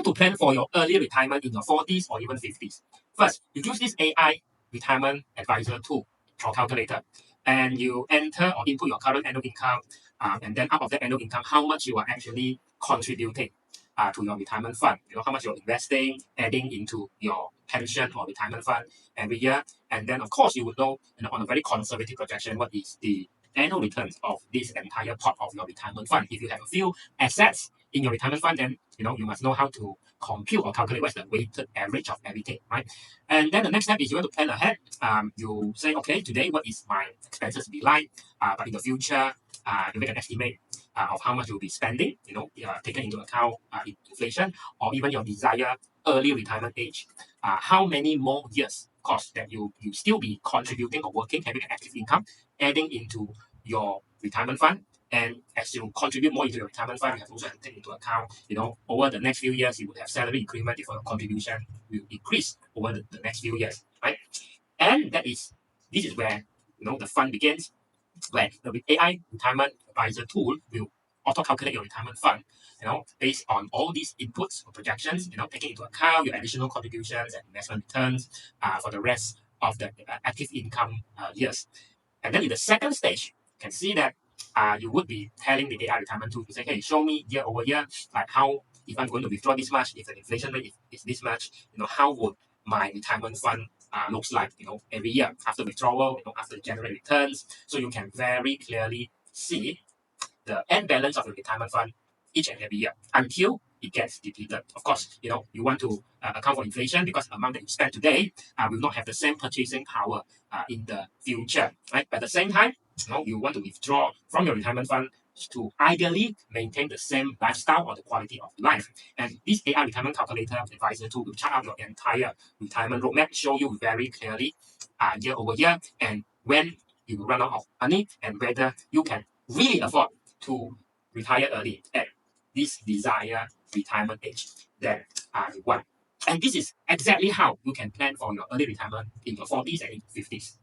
How to plan for your early retirement in your 40s or even 50s? First, you use this AI retirement advisor tool or calculator, and you enter or input your current annual income, and then out of that annual income, how much you are actually contributing to your retirement fund. You know how much you're investing, adding into your pension or retirement fund every year, and then of course you would know, on a very conservative projection what is the annual returns of this entire pot of your retirement fund. If you have a few assets in your retirement fund, then you must know how to compute or calculate what's the weighted average of everything, right? And then the next step is you want to plan ahead. You say, okay, today what is my expenses be like? But in the future, you make an estimate of how much you'll be spending. Taking into account inflation or even your desired early retirement age. How many more years cost that you still be contributing or working, having an active income, adding into your retirement fund. And as you contribute more into your retirement fund, you have also to take into account, over the next few years, you would have salary increment if your contribution will increase over the next few years, right? And this is where, the fun begins, where the AI retirement advisor tool will auto-calculate your retirement fund, based on all these inputs or projections, taking into account your additional contributions and investment returns for the rest of the active income years. And then in the second stage, you can see that you would be telling the AI retirement tool to say, hey, show me year over year, like how, if I'm going to withdraw this much, if the inflation rate is this much, how would my retirement fund looks like, every year after withdrawal, after generate returns. So you can very clearly see the end balance of the retirement fund each and every year until it gets depleted. Of course, you want to account for inflation because the amount that you spend today will not have the same purchasing power in the future, right? But at the same time, you want to withdraw from your retirement fund to ideally maintain the same lifestyle or the quality of life. And this AI retirement calculator advisor tool will chart out your entire retirement roadmap, show you very clearly year over year and when you will run out of money and whether you can really afford to retire early at this desired retirement age that you want. And this is exactly how you can plan for your early retirement in your 40s and 50s.